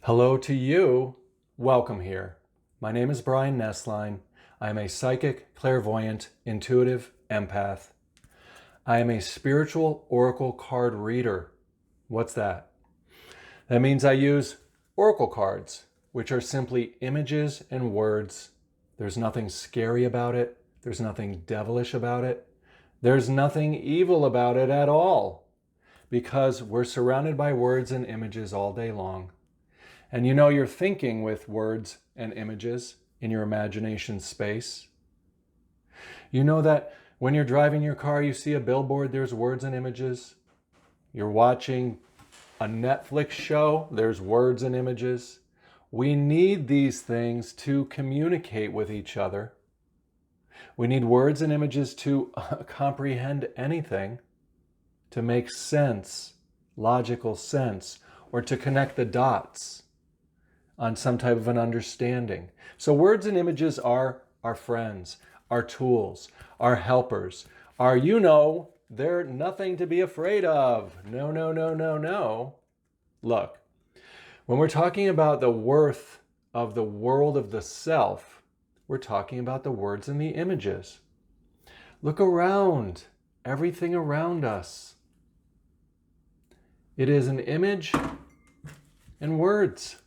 Hello to you. Welcome here. My name is Brian Nesline. I am a psychic, clairvoyant, intuitive empath. I am a spiritual oracle card reader. What's that? That means I use oracle cards, which are simply images and words. There's nothing scary about it. There's nothing devilish about it. There's nothing evil about it at all, because we're surrounded by words and images all day long. And you know you're thinking with words and images in your imagination space. You know that when you're driving your car, you see a billboard, there's words and images. You're watching a Netflix show, there's words and images. We need these things to communicate with each other. We need words and images to comprehend anything, to make sense, logical sense, or to connect the dots on some type of an understanding. So words and images are our friends, our tools, our helpers, they're nothing to be afraid of. No, no, no, no, no. Look, when we're talking about the worth of the world of the self, we're talking about the words and the images. Look around, everything around us. It is an image and words.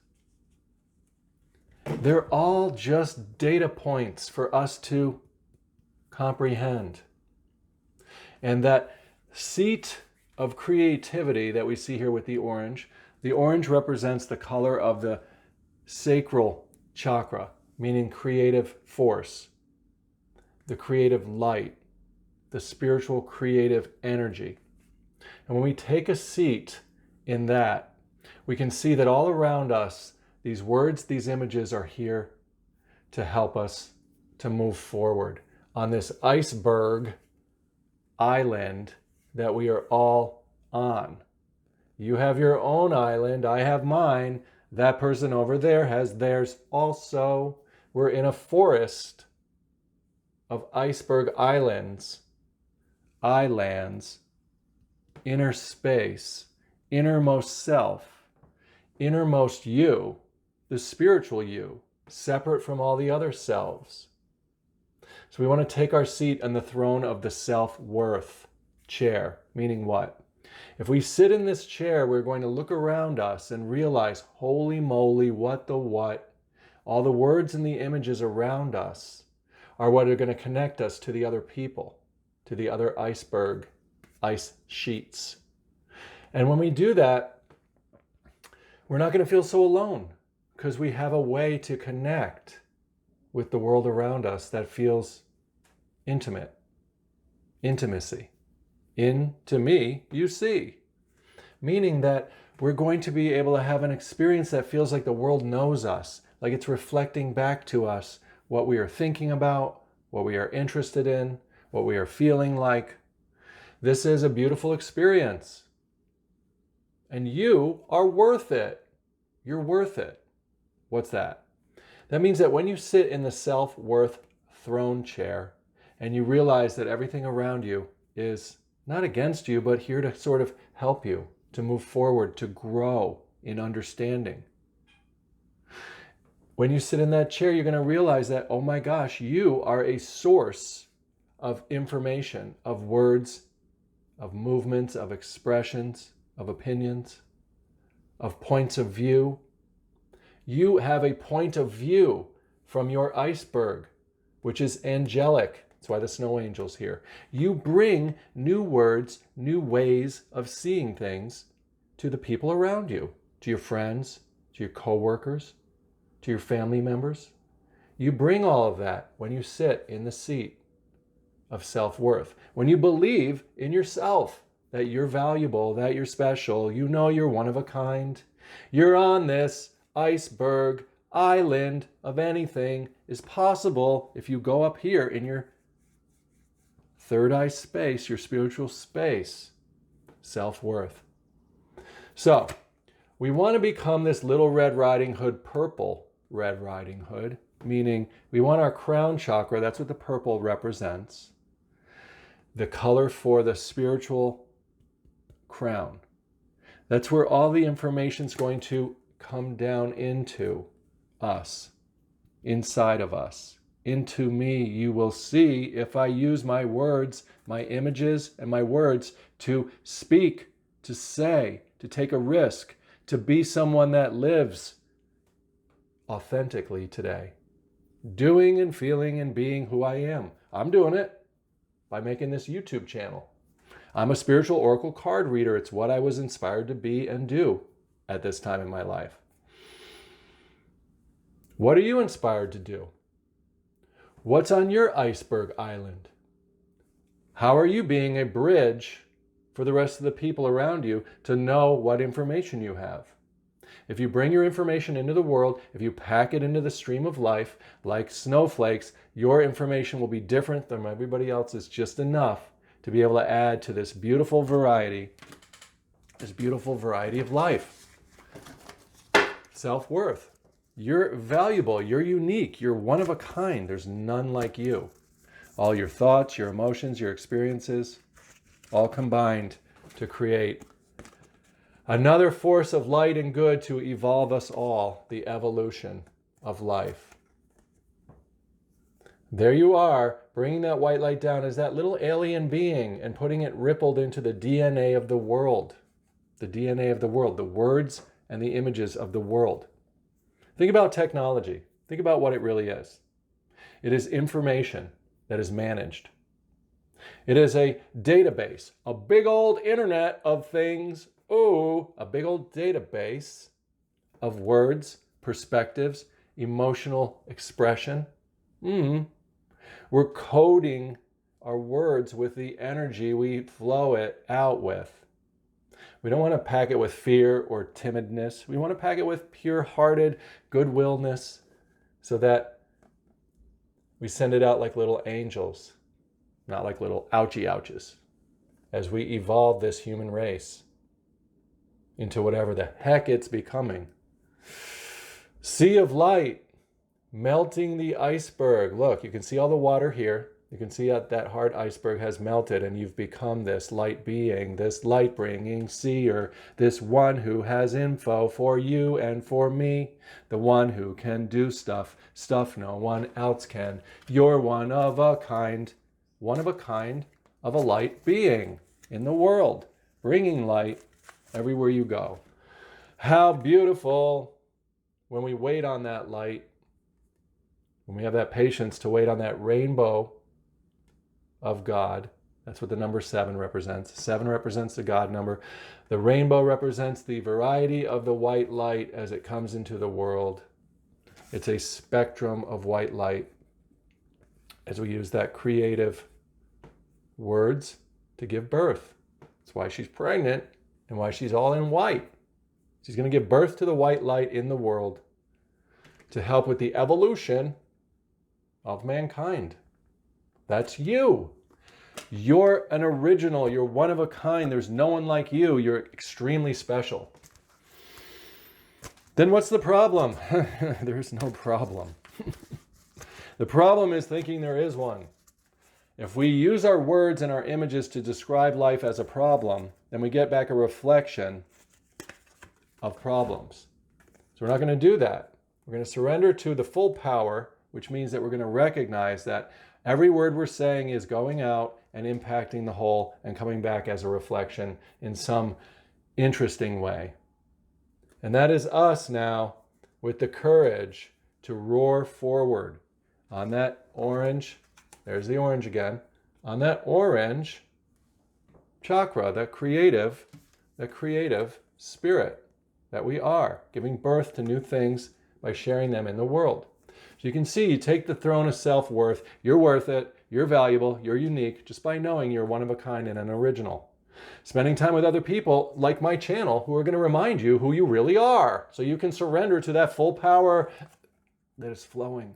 They're all just data points for us to comprehend. And that seat of creativity that we see here with the orange represents the color of the sacral chakra, meaning creative force, the creative light, the spiritual creative energy. And when we take a seat in that, we can see that all around us, these words, these images are here to help us to move forward on this iceberg island that we are all on. You have your own island, I have mine, that person over there has theirs also. We're in a forest of iceberg islands, inner space, innermost self, innermost you, the spiritual you, separate from all the other selves. So we want to take our seat on the throne of the self-worth chair, meaning what? If we sit in this chair, we're going to look around us and realize, holy moly, what the what? All the words and the images around us are what are going to connect us to the other people, to the other iceberg, ice sheets. And when we do that, we're not going to feel so alone, because we have a way to connect with the world around us that feels intimate. Intimacy. In to me, you see. Meaning that we're going to be able to have an experience that feels like the world knows us, like it's reflecting back to us what we are thinking about, what we are interested in, what we are feeling like. This is a beautiful experience. And you are worth it. You're worth it. What's that? That means that when you sit in the self-worth throne chair and you realize that everything around you is not against you, but here to sort of help you to move forward, to grow in understanding. When you sit in that chair, you're going to realize that, oh my gosh, you are a source of information, of words, of movements, of expressions, of opinions, of points of view. You have a point of view from your iceberg, which is angelic. That's why the snow angel's here. You bring new words, new ways of seeing things to the people around you, to your friends, to your coworkers, to your family members. You bring all of that when you sit in the seat of self-worth. When you believe in yourself, that you're valuable, that you're special, you know you're one of a kind. You're on this iceberg island of anything is possible if you go up here in your third eye space, your spiritual space, self-worth. So we want to become this little Red Riding Hood, purple Red Riding Hood, meaning we want our crown chakra, that's what the purple represents, the color for the spiritual crown. That's where all the information is going to come down into us, inside of us. Into me you will see if I use my words, my images, and my words to speak, to say, to take a risk, to be someone that lives authentically today. Doing and feeling and being who I am. I'm doing it by making this YouTube channel. I'm a spiritual oracle card reader. It's what I was inspired to be and do at this time in my life. What are you inspired to do? What's on your iceberg island? How are you being a bridge for the rest of the people around you to know what information you have? If you bring your information into the world, if you pack it into the stream of life like snowflakes, your information will be different than everybody else's, just enough to be able to add to this beautiful variety of life. Self-worth. You're valuable, you're unique, you're one of a kind. There's none like you. All your thoughts, your emotions, your experiences, all combined to create another force of light and good to evolve us all, the evolution of life. There you are, bringing that white light down as that little alien being and putting it rippled into the DNA of the world. The DNA of the world, the words and the images of the world. Think about technology. Think about what it really is. It is information that is managed. It is a database, a big old internet of things. Oh, a big old database of words, perspectives, emotional expression. We're coding our words with the energy we flow it out with. We don't want to pack it with fear or timidness. We want to pack it with pure-hearted goodwillness so that we send it out like little angels, not like little ouchie ouches, as we evolve this human race into whatever the heck it's becoming. Sea of light, melting the iceberg. Look, you can see all the water here. You can see that hard iceberg has melted and you've become this light being, this light-bringing seer, this one who has info for you and for me, the one who can do stuff no one else can. You're one of a kind of a light being in the world, bringing light everywhere you go. How beautiful when we wait on that light, when we have that patience to wait on that rainbow of God. That's what the number 7 represents. 7 represents the God number. The rainbow represents the variety of the white light as it comes into the world. It's a spectrum of white light as we use that creative words to give birth. That's why she's pregnant and why she's all in white. She's going to give birth to the white light in the world to help with the evolution of mankind. That's you. You're an original. You're one of a kind. There's no one like you. You're extremely special. Then what's the problem? There's no problem. The problem is thinking there is one. If we use our words and our images to describe life as a problem, then we get back a reflection of problems. So we're not going to do that. We're going to surrender to the full power, which means that we're going to recognize that every word we're saying is going out and impacting the whole and coming back as a reflection in some interesting way. And that is us now with the courage to roar forward on that orange, there's the orange again, on that orange chakra, that creative spirit that we are, giving birth to new things by sharing them in the world. So you can see, you take the throne of self-worth, you're worth it, you're valuable, you're unique, just by knowing you're one of a kind and an original. Spending time with other people like my channel who are going to remind you who you really are, so you can surrender to that full power that is flowing.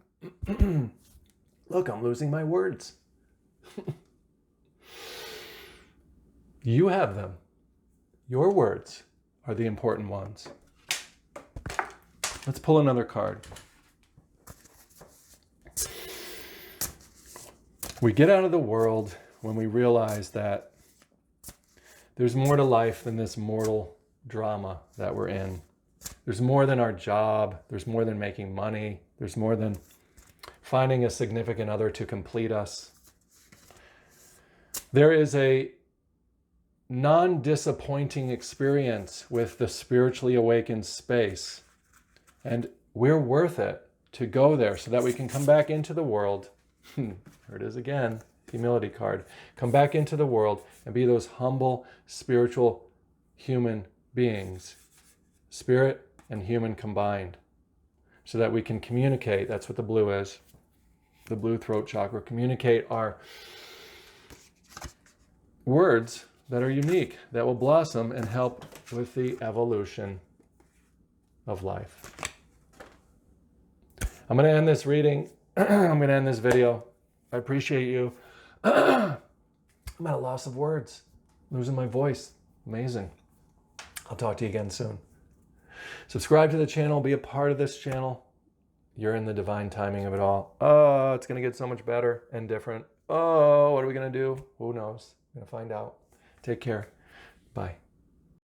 Look, I'm losing my words. You have them. Your words are the important ones. Let's pull another card. We get out of the world when we realize that there's more to life than this mortal drama that we're in. There's more than our job. There's more than making money. There's more than finding a significant other to complete us. There is a non-disappointing experience with the spiritually awakened space. And we're worth it to go there so that we can come back into the world. Here it is again, humility card. Come back into the world and be those humble, spiritual, human beings. Spirit and human combined. So that we can communicate, that's what the blue is, the blue throat chakra, communicate our words that are unique, that will blossom and help with the evolution of life. I'm going to end this reading. I'm going to end this video. I appreciate you. I'm at a loss of words. Losing my voice. Amazing. I'll talk to you again soon. Subscribe to the channel. Be a part of this channel. You're in the divine timing of it all. Oh, it's going to get so much better and different. Oh, what are we going to do? Who knows? We're going to find out. Take care. Bye.